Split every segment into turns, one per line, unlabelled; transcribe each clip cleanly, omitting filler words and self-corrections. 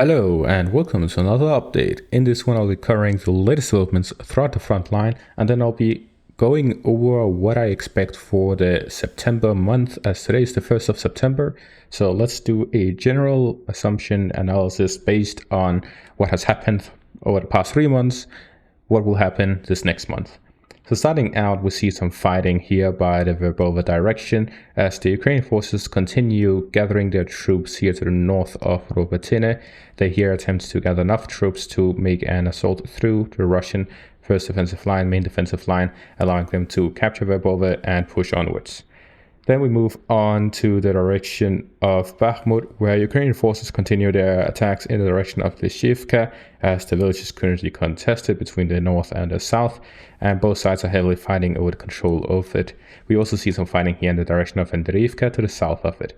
Hello and welcome to another update. In this one I'll be covering the latest developments throughout the front line, and then I'll be going over what I expect for the September month, as today is the 1st of September. So let's do a general assumption analysis based on what has happened over the past 3 months, what will happen this next month. So starting out, we see some fighting here by the Verbova direction as the Ukrainian forces continue gathering their troops here to the north of Robotyne. They here attempt to gather enough troops to make an assault through the Russian first defensive line, main defensive line, allowing them to capture Verbova and push onwards. Then we move on to the direction of Bakhmut, where Ukrainian forces continue their attacks in the direction of Lyshivka, as the village is currently contested between the north and the south, and both sides are heavily fighting over the control of it. We also see some fighting here in the direction of Andreevka to the south of it.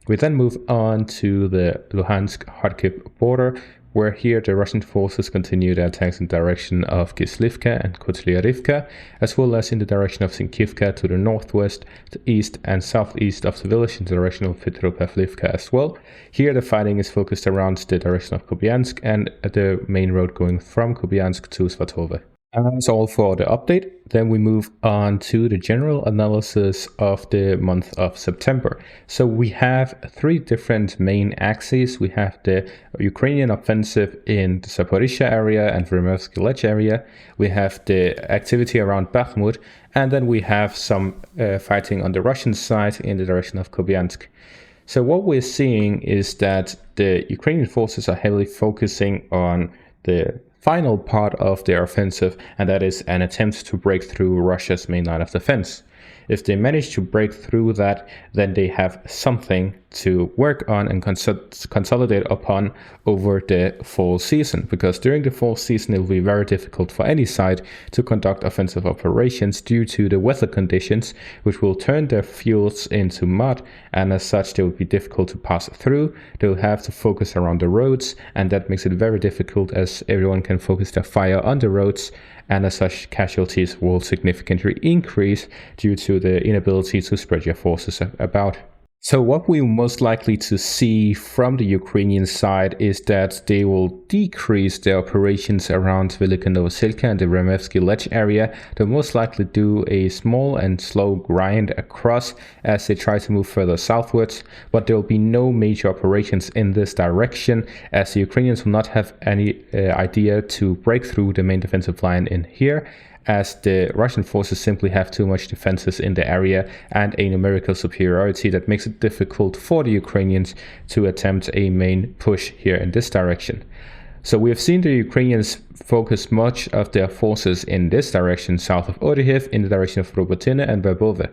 We then move on to the Luhansk-Kharkiv border, where here the Russian forces continue their attacks in the direction of Kislivka and Kotlyarivka, as well as in the direction of Sinkivka to the northwest, the east and southeast of the village in the direction of Petropavlivka as well. Here the fighting is focused around the direction of Kupiansk and the main road going from Kupiansk to Svatove. And that's all for the update. Then we move on to the general analysis of the month of September. So we have 3 different main axes. We have the Ukrainian offensive in the Zaporizhia area and Vremelsky Lech area. We have the activity around Bakhmut, and then we have some fighting on the Russian side in the direction of Kupiansk. So what we're seeing is that the Ukrainian forces are heavily focusing on the final part of their offensive, and that is an attempt to break through Russia's main line of defense. If they manage to break through that, then they have something to work on and consolidate upon over the fall season, because during the fall season it will be very difficult for any side to conduct offensive operations due to the weather conditions, which will turn their fields into mud, and as such they will be difficult to pass through. They will have to focus around the roads, and that makes it very difficult as everyone can focus their fire on the roads, and as such casualties will significantly increase due to the inability to spread your forces about. So what we're most likely to see from the Ukrainian side is that they will decrease their operations around Velika Novoselka and the Vremelsky Lech area. They'll most likely do a small and slow grind across as they try to move further southwards, but there will be no major operations in this direction, as the Ukrainians will not have any idea to break through the main defensive line in here, as the Russian forces simply have too much defenses in the area and a numerical superiority that makes it difficult for the Ukrainians to attempt a main push here in this direction. So we have seen the Ukrainians focus much of their forces in this direction south of Oryhiv, in the direction of Robotyne and Verbova.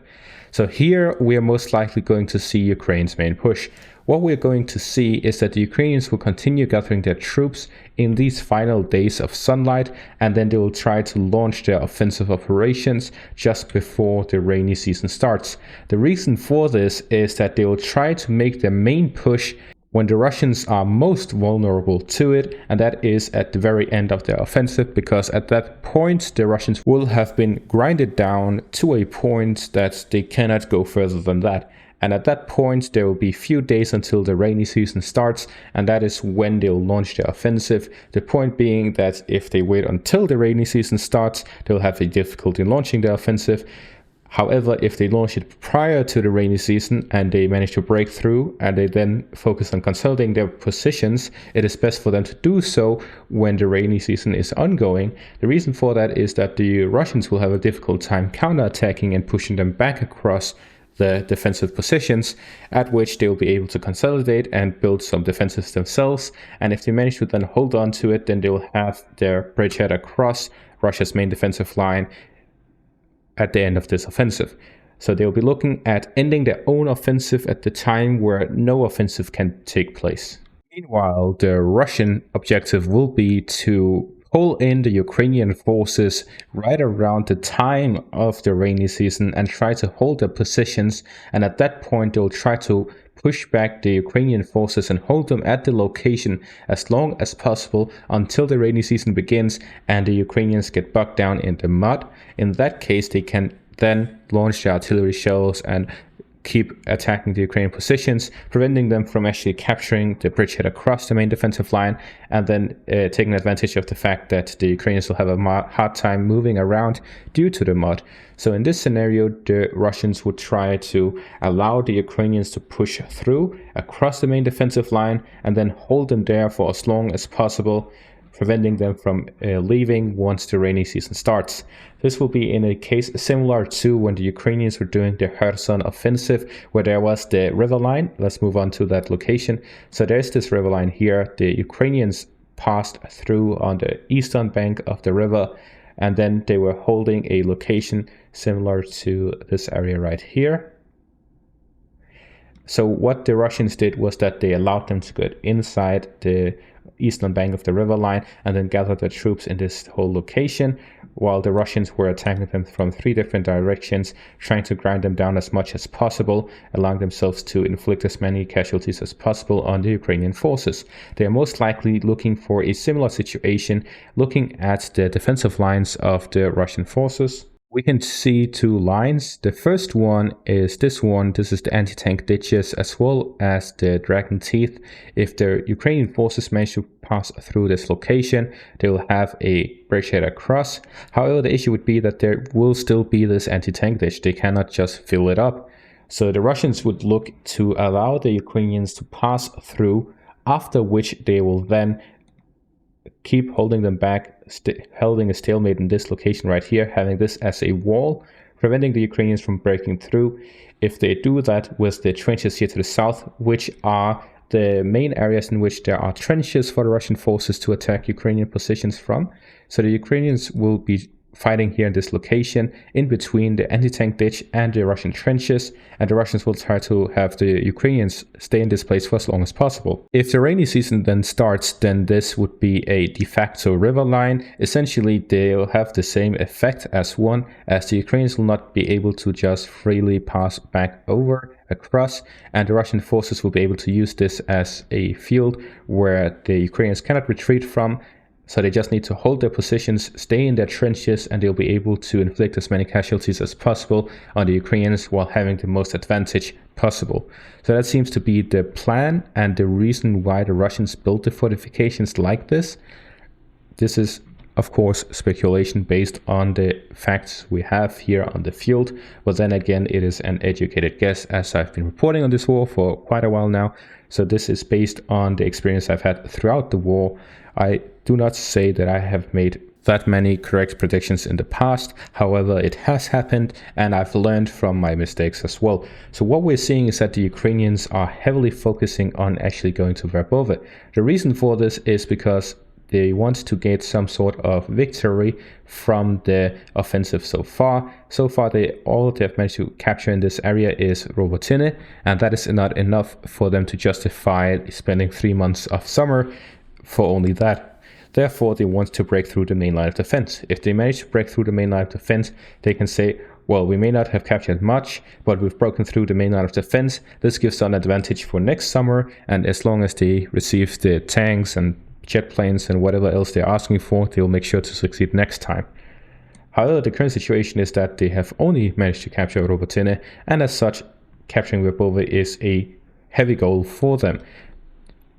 So here we are most likely going to see Ukraine's main push. What we're going to see is that the Ukrainians will continue gathering their troops in these final days of sunlight, and then they will try to launch their offensive operations just before the rainy season starts. The reason for this is that they will try to make their main push when the Russians are most vulnerable to it, and that is at the very end of their offensive, because at that point the Russians will have been grinded down to a point that they cannot go further than that. And at that point there will be few days until the rainy season starts, and that is when they'll launch their offensive. The point being that if they wait until the rainy season starts, they'll have a difficulty in launching their offensive. However, if they launch it prior to the rainy season and they manage to break through and they then focus on consolidating their positions, it is best for them to do so when the rainy season is ongoing. The reason for that is that the Russians will have a difficult time counterattacking and pushing them back across the defensive positions, at which they will be able to consolidate and build some defenses themselves. And if they manage to then hold on to it, then they will have their bridgehead across Russia's main defensive line at the end of this offensive. So they'll be looking at ending their own offensive at the time where no offensive can take place. Meanwhile, the Russian objective will be to pull in the Ukrainian forces right around the time of the rainy season and try to hold their positions, and at that point they'll try to push back the Ukrainian forces and hold them at the location as long as possible until the rainy season begins and the Ukrainians get bogged down in the mud. In that case, they can then launch their artillery shells and keep attacking the Ukrainian positions, preventing them from actually capturing the bridgehead across the main defensive line, and then taking advantage of the fact that the Ukrainians will have a hard time moving around due to the mud. So in this scenario, the Russians would try to allow the Ukrainians to push through across the main defensive line and then hold them there for as long as possible, preventing them from leaving once the rainy season starts. This will be in a case similar to when the Ukrainians were doing the Kherson offensive, where there was the river line. Let's move on to that location. So there's this river line here. The Ukrainians passed through on the eastern bank of the river, and then they were holding a location similar to this area right here. So what the Russians did was that they allowed them to get inside the eastern bank of the river line and then gather their troops in this whole location, while the Russians were attacking them from 3 different directions, trying to grind them down as much as possible, allowing themselves to inflict as many casualties as possible on the Ukrainian forces. They are most likely looking for a similar situation, looking at the defensive lines of the Russian forces. We can see 2 lines. The first one is this one. This is the anti-tank ditches as well as the dragon teeth. If the Ukrainian forces manage to pass through this location, they will have a bridgehead across. However, the issue would be that there will still be this anti-tank ditch. They cannot just fill it up. So the Russians would look to allow the Ukrainians to pass through, after which they will then keep holding them back, holding a stalemate in this location right here, having this as a wall, preventing the Ukrainians from breaking through. If they do that with the trenches here to the south, which are the main areas in which there are trenches for the Russian forces to attack Ukrainian positions from. So the Ukrainians will be fighting here in this location in between the anti-tank ditch and the Russian trenches, and the Russians will try to have the Ukrainians stay in this place for as long as possible. If the rainy season then starts, then this would be a de facto river line. Essentially, they'll have the same effect as one, as the Ukrainians will not be able to just freely pass back over across, and the Russian forces will be able to use this as a field where the Ukrainians cannot retreat from. So they just need to hold their positions, stay in their trenches, and they'll be able to inflict as many casualties as possible on the Ukrainians while having the most advantage possible. So that seems to be the plan and the reason why the Russians built the fortifications like this. This is, of course, speculation based on the facts we have here on the field, but then again, it is an educated guess, as I've been reporting on this war for quite a while now. So this is based on the experience I've had throughout the war. I do not say that I have made that many correct predictions in the past. However, it has happened, and I've learned from my mistakes as well. So what we're seeing is that the Ukrainians are heavily focusing on actually going to Verbove. The reason for this is because they want to get some sort of victory from the offensive so far. So far, all they've managed to capture in this area is Robotyne, and that is not enough for them to justify spending 3 months of summer for only that. Therefore, they want to break through the main line of defense. If they manage to break through the main line of defense, they can say, well, we may not have captured much, but we've broken through the main line of defense. This gives them an advantage for next summer, and as long as they receive the tanks and jet planes and whatever else they're asking for, they'll make sure to succeed next time. However, the current situation is that they have only managed to capture Robotyne, and as such, capturing Verbove is a heavy goal for them.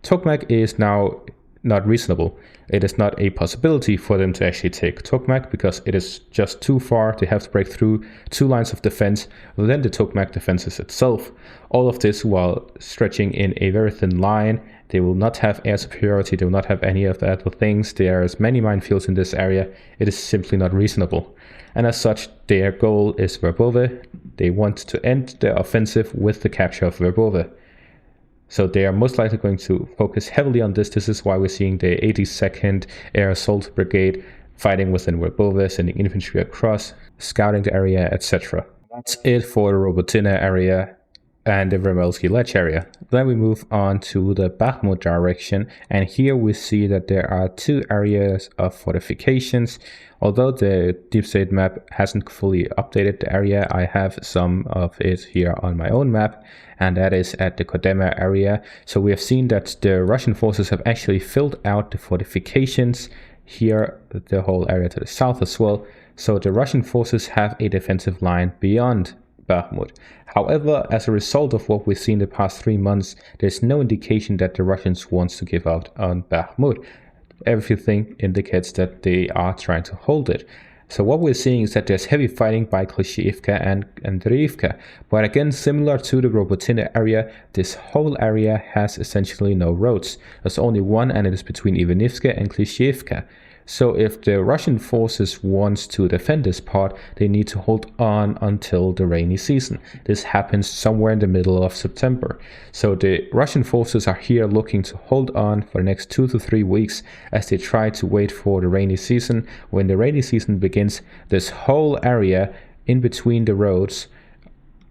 Tokmak is now not reasonable. It is not a possibility for them to actually take Tokmak because it is just too far. They have to break through 2 lines of defense, then the Tokmak defenses itself. All of this while stretching in a very thin line. They will not have air superiority. They will not have any of the other things. There are as many minefields in this area. It is simply not reasonable. And as such, their goal is Verbove. They want to end their offensive with the capture of Verbove. So they are most likely going to focus heavily on this. This is why we're seeing the 82nd Air Assault Brigade fighting within Verbove, sending infantry across, scouting the area, etc. That's it for the Robotyne area and the Vermelsky Ledge area. Then we move on to the Bakhmut direction, and here we see that there are 2 areas of fortifications. Although the Deep State map hasn't fully updated the area, I have some of it here on my own map, and that is at the Kodema area. So we have seen that the Russian forces have actually filled out the fortifications here, the whole area to the south as well. So the Russian forces have a defensive line beyond Bakhmut. However, as a result of what we've seen the past 3 months, there's no indication that the Russians want to give out on Bakhmut. Everything indicates that they are trying to hold it. So what we're seeing is that there's heavy fighting by Klishchiivka and Andriivka. But again, similar to the Robotyne area, this whole area has essentially no roads. There's only one, and it is between Ivanivska and Klishchiivka. So if the Russian forces want to defend this part, they need to hold on until the rainy season. This happens somewhere in the middle of September. So the Russian forces are here looking to hold on for the next 2 to 3 weeks as they try to wait for the rainy season. When the rainy season begins, this whole area in between the roads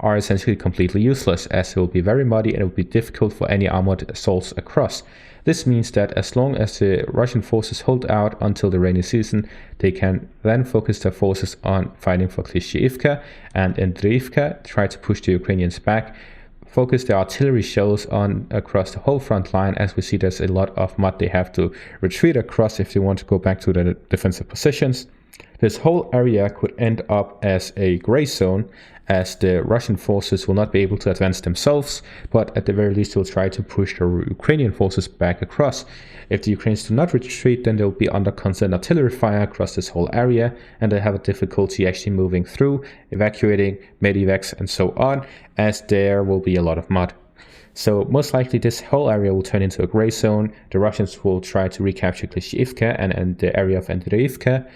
are essentially completely useless, as it will be very muddy and it will be difficult for any armored assaults across. This means that as long as the Russian forces hold out until the rainy season, they can then focus their forces on fighting for Klishchiivka and Andriivka, try to push the Ukrainians back, focus their artillery shells on across the whole front line. As we see, there's a lot of mud they have to retreat across if they want to go back to their defensive positions. This whole area could end up as a gray zone, as the Russian forces will not be able to advance themselves, but at the very least will try to push the Ukrainian forces back across. If the Ukrainians do not retreat, then they'll be under constant artillery fire across this whole area, and they have a difficulty actually moving through, evacuating, medevacs, and so on, as there will be a lot of mud. So most likely this whole area will turn into a gray zone. The Russians will try to recapture Klishchiivka and the area of Andriivka,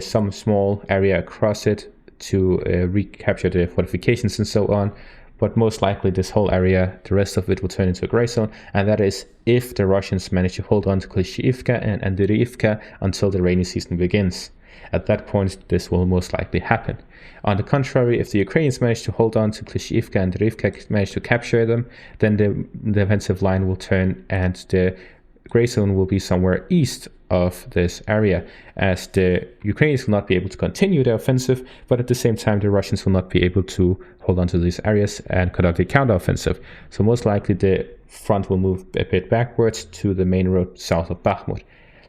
some small area across it to recapture the fortifications and so on. But most likely this whole area, the rest of it, will turn into a gray zone, and that is if the Russians manage to hold on to Klishchiivka and Andriivka until the rainy season begins. At that point, this will most likely happen. On the contrary, if the Ukrainians manage to hold on to Klishchiivka and Andriivka, manage to capture them, then the defensive line will turn and the gray zone will be somewhere east of this area, as the Ukrainians will not be able to continue their offensive, but at the same time the Russians will not be able to hold on to these areas and conduct a counteroffensive. So most likely the front will move a bit backwards to the main road south of Bakhmut.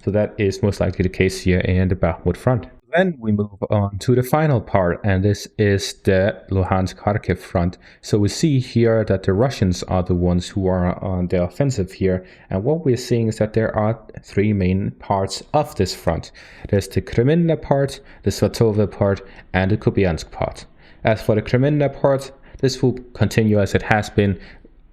So that is most likely the case here in the Bakhmut front. Then we move on to the final part, and this is the Luhansk-Kharkiv front. So we see here that the Russians are the ones who are on the offensive here, and what we're seeing is that there are 3 main parts of this front. There's the Kreminna part, the Svatove part, and the Kupiansk part. As for the Kreminna part, this will continue as it has been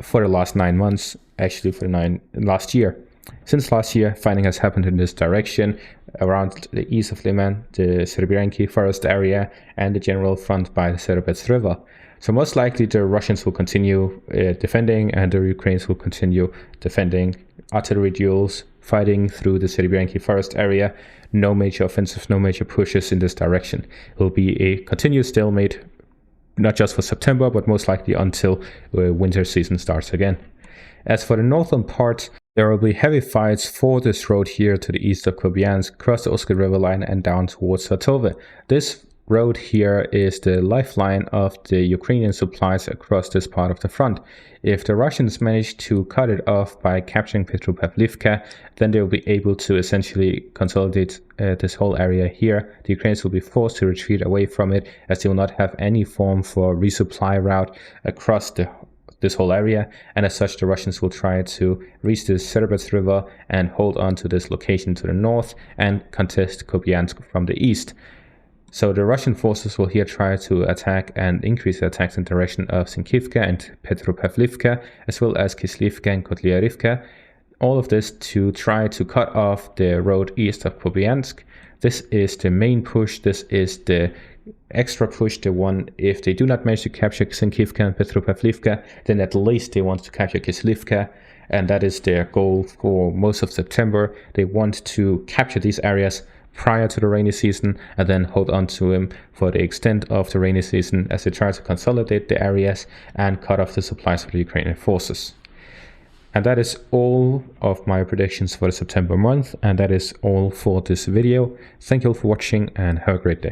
for the last 9 months, actually for last year. Since last year, fighting has happened in this direction, around the east of Liman, the Serebrenki forest area, and the general front by the Serebets River. So most likely the Russians will continue defending, and the Ukrainians will continue defending. Artillery duels, fighting through the Serebrenki forest area. No major offensives, no major pushes in this direction. It will be a continuous stalemate, not just for September, but most likely until winter season starts again. As for the northern part, there will be heavy fights for this road here to the east of Kupiansk, across the Oskar River line and down towards Svatove. This road here is the lifeline of the Ukrainian supplies across this part of the front. If the Russians manage to cut it off by capturing Petropavlivka, then they will be able to essentially consolidate this whole area here. The Ukrainians will be forced to retreat away from it, as they will not have any form for resupply route across this whole area, and as such the Russians will try to reach the Serebets River and hold on to this location to the north and contest Kupiansk from the east. So the Russian forces will here try to attack and increase their attacks in the direction of Sinkivka and Petropavlivka, as well as Kislivka and Kotlyarivka. All of this to try to cut off the road east of Kupiansk. This is the main push. This is the extra push, the one if they do not manage to capture Sinkivka and Petropavlivka, then at least they want to capture Kislivka, and that is their goal for most of September. They want to capture these areas prior to the rainy season and then hold on to them for the extent of the rainy season as they try to consolidate the areas and cut off the supplies for the Ukrainian forces. And that is all of my predictions for the September month, and that is all for this video. Thank you all for watching and have a great day.